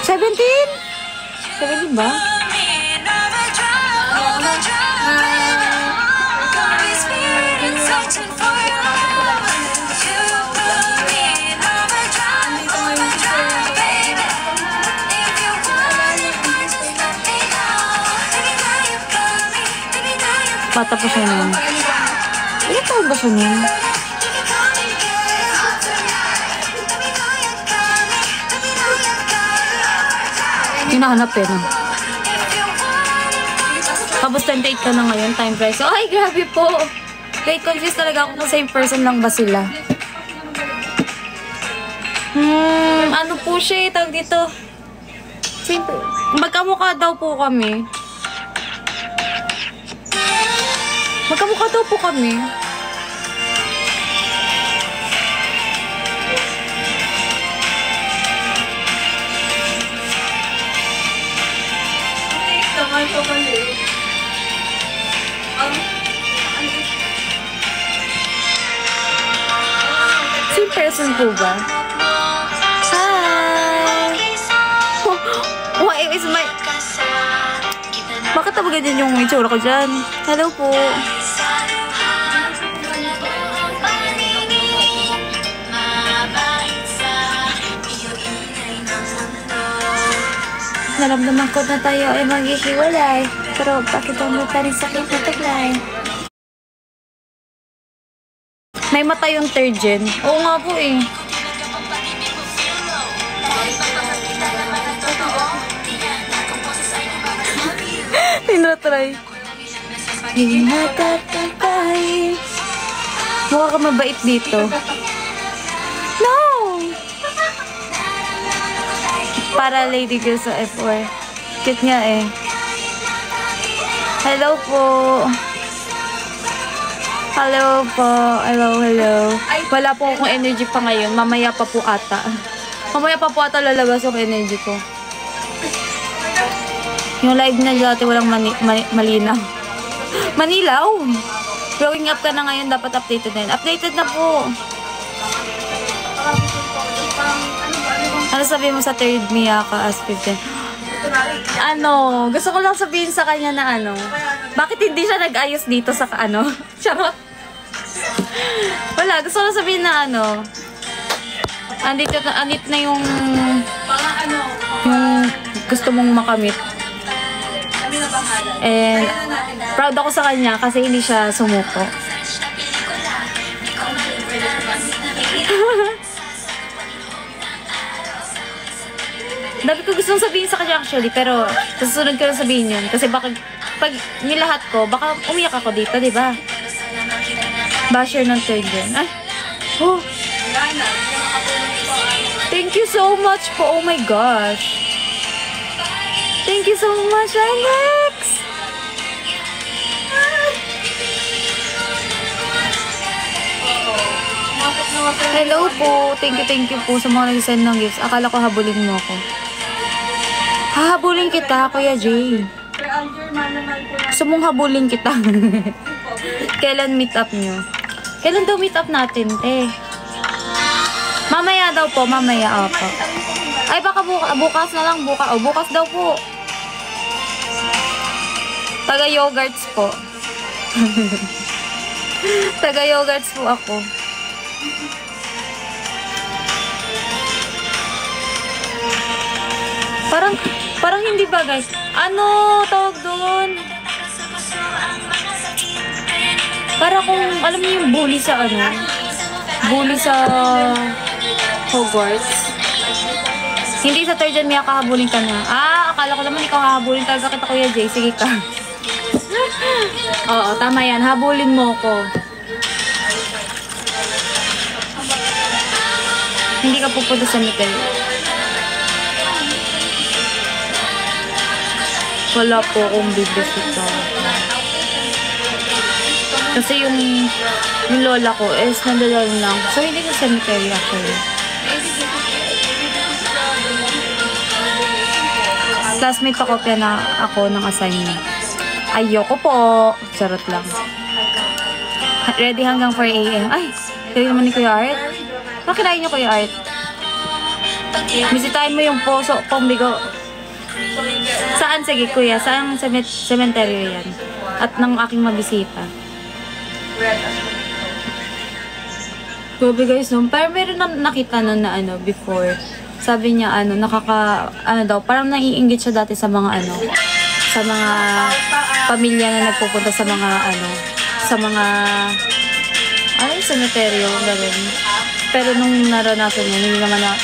17? 17 ba? Bata pa siya nun. Ilan taon ba siya nun? Hinahanap eh, no? Tapos 28 ka na ngayon, time price. Ay, grabe po! Wait, confused talaga ako kung same person lang ba sila. Ano po siya eh, tawag dito. Magkamukha daw po kami. Magkamukha daw po kami. Same person po ba? Hi! Why is my... Bakit ba ganyan yung itsura ko dyan? Hello po. Naramdaman ko na tayo ay maghihiwalay. Pero bakit ang mata rin sakit na taglay? May mata yung Turgeon. Oo nga po eh. Tinatry. Hinatatapay. Mukha ka mabait dito. No! Para lady girl sa F4. Cute nga eh. Hello po. Hello po. Hello, hello. Wala po akong energy pa ngayon. Mamaya pa po ata. Mamaya pa po ata lalabas yung energy ko. Yung live na dati walang malinaw. Manilaw! Growing up ka na ngayon, dapat updated na yun. Updated na po! Ano sabihin mo sa third Miyaka as 15? Ano, gusto ko lang sabihin sa kanya na ano, bakit hindi siya nag-ayos dito sa ano? Charot! Wala, gusto ko lang sabihin na ano, andito na yung gusto mong makamit. And proud ako sa kanya kasi hindi siya sumuko. Dami ko gustong sabihin sa kanya actually, pero susunod ko lang sabihin yun. Kasi baka pag nilahat ko, baka umiyak ako dito, di ba? Basher ng Turgeon. Ay! Oh! Thank you so much po. Oh my gosh. Thank you so much, Alex. Hello po. Thank you po sa mga nag-send ng gifts. Akala ko habulin mo ako. Hahabulin kita, Kuya Jay. Gusto mong habulin kita. Kailan meet up nyo? Kailan daw meet up natin, te? Mamaya daw po, mamaya. Opo. Ay, baka bukas na lang. Bukas daw po. Taga-yogurts po. Taga-yogurts po ako. Parang hindi ba, guys? Ano tawag doon? Para kung, alam niyo yung bully sa bully sa Hogwarts. Hindi sa third gen, Mia, kahabulin ka na. Akala ko naman ikaw hahabulin talaga kita, Kuya Jay. Sige ka. Oo, tama yan. Habulin mo ko. Hindi ka pupunta sa Mikel. Wala po akong bibisita. Kasi yung lola ko is nandalaw lang. So, hindi sa cemetery actually. Classmate pa kopya na ako ng assignment. Ayoko po. Charot lang. Ready hanggang 4 AM. Ay, kayo naman ni Kuya Art. Makirain niyo, Kuya Art. Bisitahin mo yung Poso, Pombigo. Saan? Sige, Kuya. Saan cemetery yan? At ng aking mabisita. Grabe guys, no? Pero meron na nakita nun na before. Sabi niya, daw, parang naiinggit siya dati sa mga sa mga pamilya na nagpupunta sa mga cemeteryo, gano'n. Pero nung naranasan niya,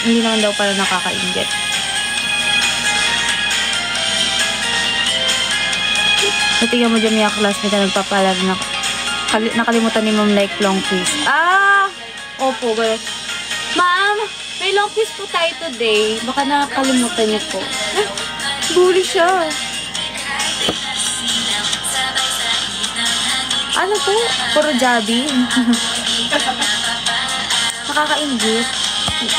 hindi naman daw parang nakakainggit. So, tingnan mo dyan, Mia, classmate na nagpapalag na nakalimutan ni Ma'am like long quiz. Opo, guys. Ma'am, may long quiz po tayo today. Baka nakakalimutan niyo po. Bully siya. Ano po? Puro jabbing. Nakakaingit.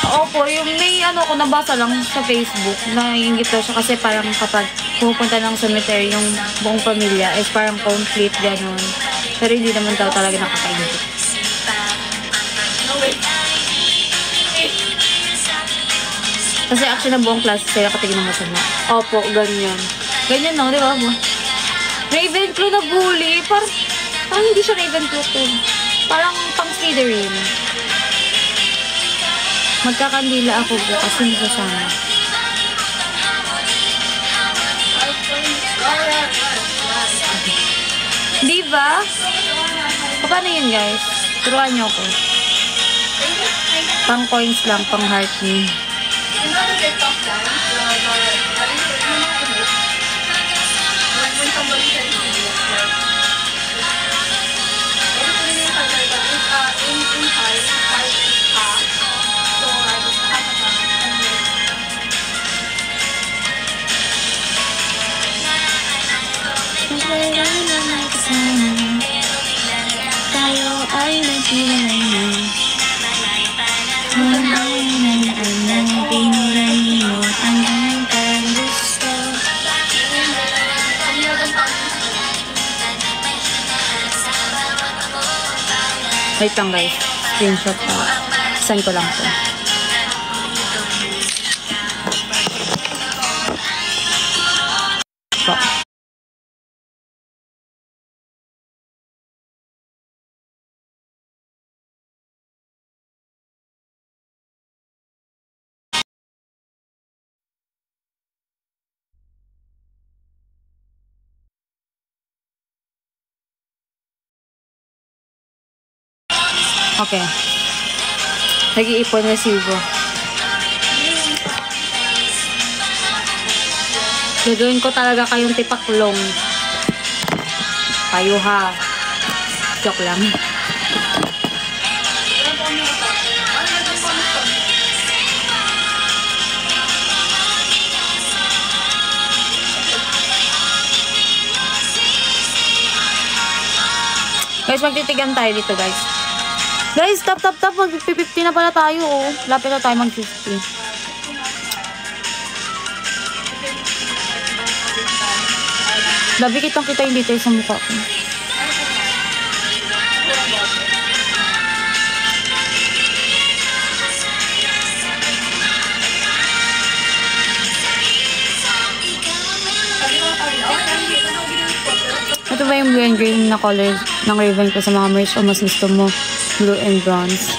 Opo, yung may ko nabasa lang sa Facebook. Naiingit daw siya kasi parang kapag pupunta ng cemetery yung buong pamilya is parang complete, gano'n. Pero hindi naman daw talaga nakakaingit. Kasi actually na buong klase sila katigin ng masama. Opo, ganyan. Ganyan no, di ba? Ravenclaw na bully. Parang hindi siya Ravenclaw to. Parang pang Slytherin. Magkakandila ako po kasi hindi kasama. Di ba? Paano yun, guys? Turuan niyo ako. Pang coins lang, pang heart me. Tayo ay naghiwalay na. Wait lang guys, screenshot pa. Send ko lang po. Okay. Nag-iipon resibo. Gagawin ko talaga kayong tipaklong. Kayo ha. Joke lang. Guys, magtitigan tayo dito, guys. Guys, tap. Mag-50 na pala tayo, oh. Lapit na tayo mag-50. Labi kitang-kita yung details sa mukha ko. Ito ba yung blue and green na color ng Raven ko sa mga merch o mas gusto mo blue and bronze?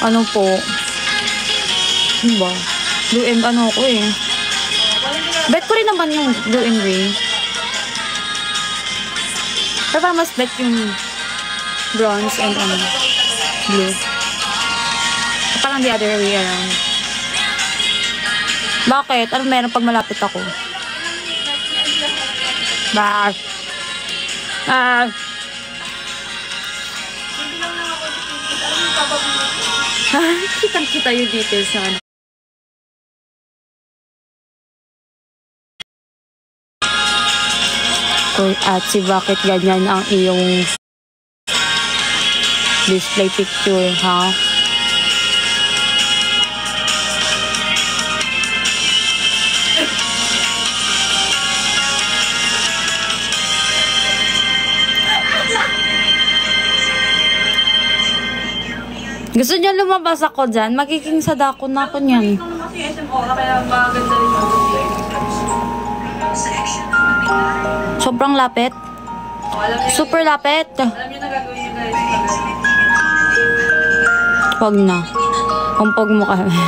Ano po? Ano ba? Blue and ano ko eh. Bet ko rin naman yung blue and green. Pero parang mas bet yung bronze and blue. Parang the other way around. Bakit? Ano meron pag malapit ako? Bar. Kitang-kita yung details na ano. At si bakit ganyan ang iyong display picture, ha? Gusto niya lumabas ako dyan? Magiging sadako na ako niyan. Kasi SMO, kaya maganda rin yung Sobrang lapit. Super lapit. Alam niyo na gagawin niyo guys. Wag na. Kumpog mo kami.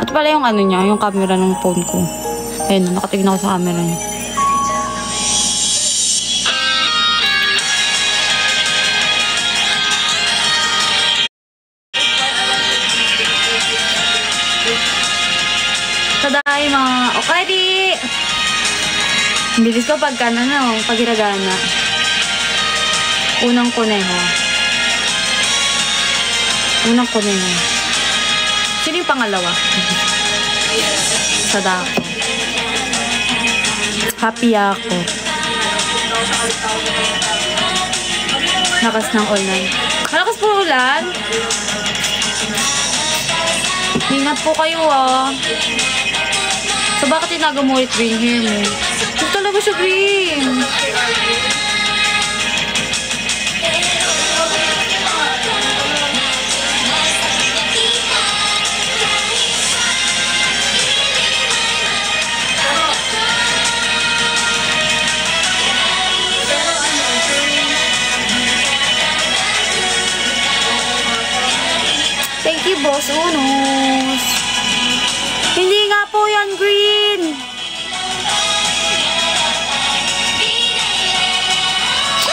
At pala yung ano niya, yung camera ng phone ko. Ayun, nakatignan ako sa camera niya. Taday mga ready! Bilis ko pagka paghiragana. Unang kuneho. Sino yung pangalawa? Sadako. Happy ako. Lakas ng ulan. Malakas po ulan? Ingat po kayo ah. So bakit tinago mo ulit green hair mo? Ito talaga siya green. Thank you, Boss Unos. Hindi nga po yan green.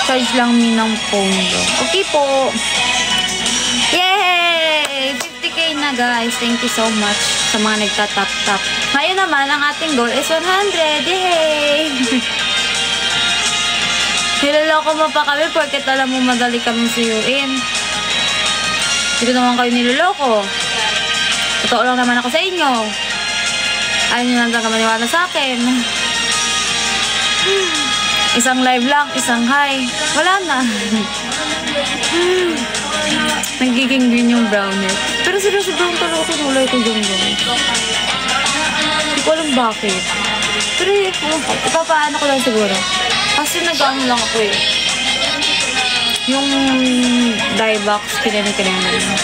Charge lang ng phone do. Okay po. Yay! 50k na guys. Thank you so much sa mga nagtatap-tap. Ngayon naman, ang ating goal is 100. Yay! Niloloko mo pa kami porket alam mo madali kami suyuin. Hindi ko naman kayo niloloko. Totoo lang naman ako sa inyo. Ayaw nyo lang talaga maniwala sa akin. Isang live lang, isang hi. Wala na. Nagiging green yung brownie. Pero seryoso brown talaga kulay ko dyan guys. Hindi ko alam bakit. Pero ipapaano ko lang siguro. Kasi nag-ano lang ako eh. Yung dye box, kinamin lang.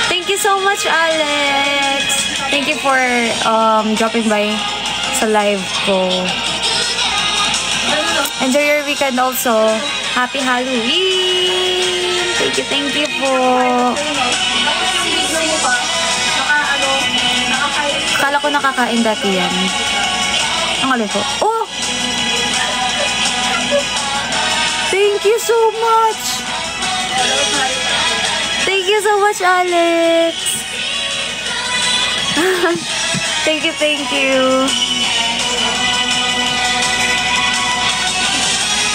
Thank you so much, Alex. Thank you for dropping by sa live ko. Enjoy your weekend also. Happy Halloween! Thank you po. Kala ko nakakain dati yan. Ang alin po. Oh! Thank you so much! Thank you so much, Alex! Thank you.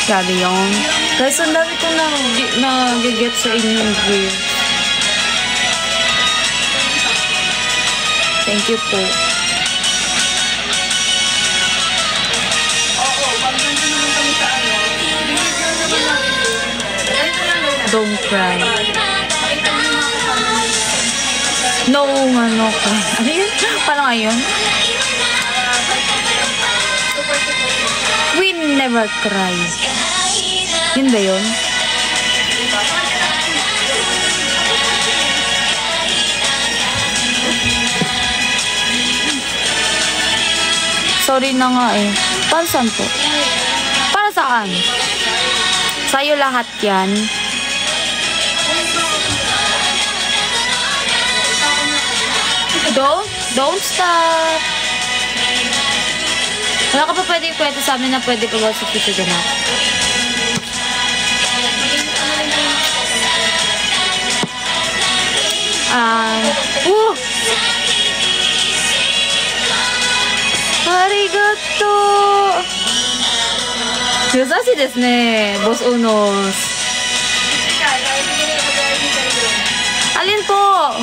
Grabe yun. Guys, ang dami ko na-get sa inyong view. Thank you po. Don't cry. No, ano ka. Ano yun? Parang ayun. We never cry. Yun ba yun? Sorry na nga eh. Para saan po? Para saan? Sa'yo lahat yan. Don't stop. Wala ka pa pwede kwento sa amin na pwede pa ba sa future ganap? Arigato! Yusashi desu ne, Boss Unos. Alin po?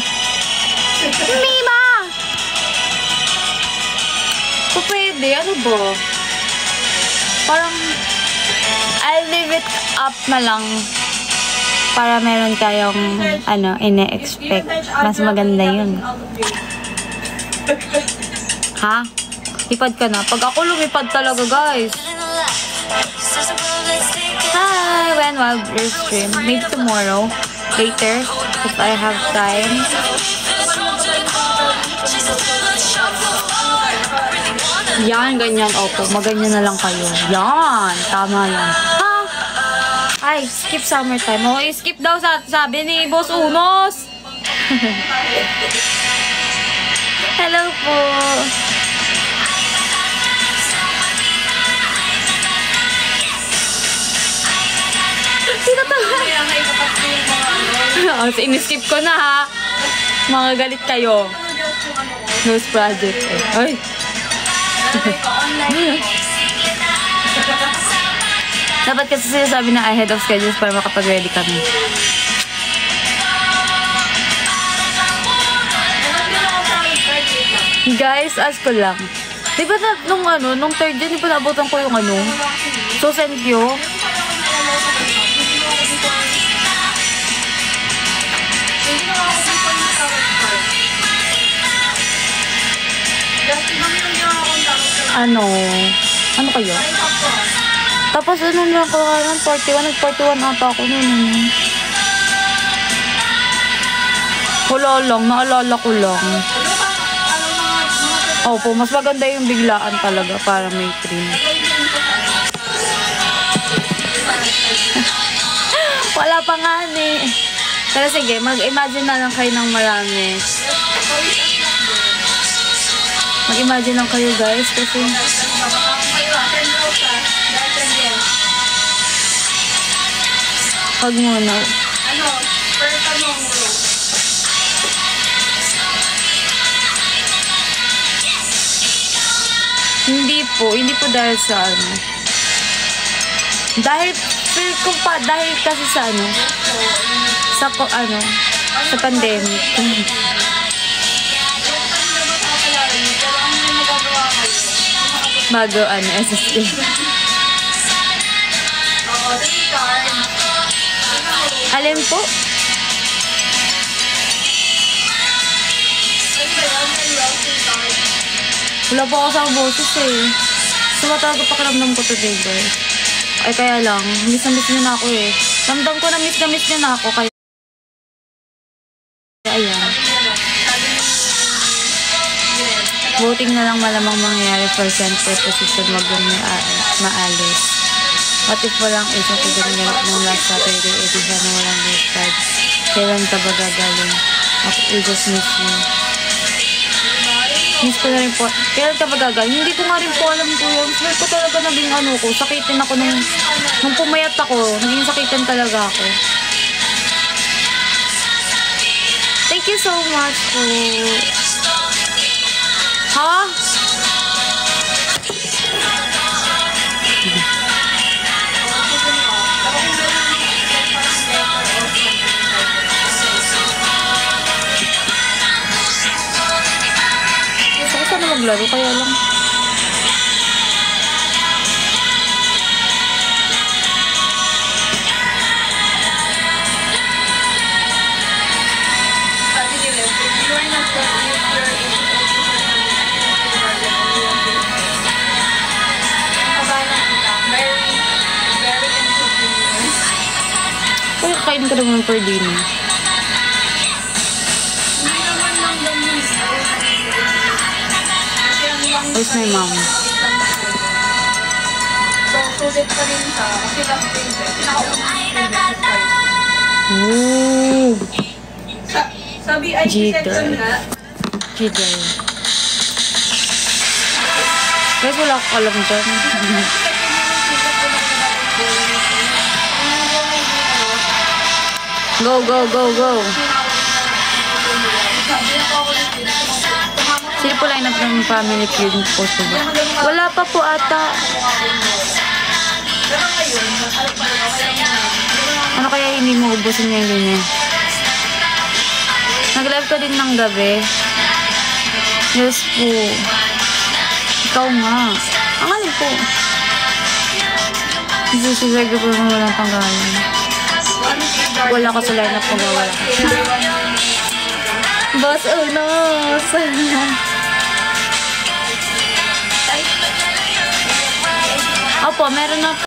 Mima! So, pwede. Ano ba? Parang, I'll leave it up na lang para meron kayong, ine-expect. Mas maganda yun. Ha? Lipad ka na. Pag ako lumipad talaga, guys. Hi! When will your stream? Maybe tomorrow. Later. If I have time. Yan, ganyan. Opo, maganyan na lang kayo. Yan. Tama yan. Ha? Ay, skip summertime. Oh, skip daw sabi ni Boss Unos. Hello po. Sino to? In-skip ko na ha. Mga galit kayo. Nose project eh. Ay. Dapat kasi sinasabi na ahead of schedules para makapag-ready kami. Guys, ask ko lang. Di ba nung third year, di ba nabutan ko yung So, thank you. Ano kayo? Tapos ano lang ko ng 41, nag-41 ata ako nun. Wala lang, naalala ko lang. Opo, mas maganda yung biglaan talaga para may trim. Wala pa nga ni. Pero sige, mag-imagine na lang kayo ng marami. Mag-imagine lang kayo guys kasi pag muna. Per tanong bro. Hindi po dahil sa dahil kasi sa sa pandemic. Bago SSD. Alin po? Wala po ako sa boses eh. Sumatago pakiramdam ko today guys. Ay kaya lang, miss niyo na ako eh. Ramdam ko na miss niyo na ako kaya ayan. Voting na lang malamang mangyayari for center position wag lang maalis. What if walang isang kagalingan ng last Saturday edition na walang late card? Kailan ka ba gagaling? We just miss you. Miss ko na rin po. Kailan ka ba gagaling? Hindi ko nga rin po alam ko yun. Smell ko talaga naging ko. Sakitin ako nung pumayat ako. Naging sakitin talaga ako. Thank you so much po. Ha? Saan na maglaro kaya lang? Kakain ka naman for dinner. Where's my mom? So, sulit pa rin siya. Kasi last day, Ooh. sa VIP section nga, Jitter. Guys, wala ko alam dyan. Go, go, go, go. Sino po line up ng family feud po ba? Wala pa po ata. pero ngayon, alam pa rin ako, Ano kaya hindi mo ubusin ngayon din eh? Nag-live ka din ng gabi? Yes po. Ikaw nga. Ang alin po. Susunod ko po naman walang tanggalan. Wala ka sa line up kung wala. Boss Unos! Opo, meron na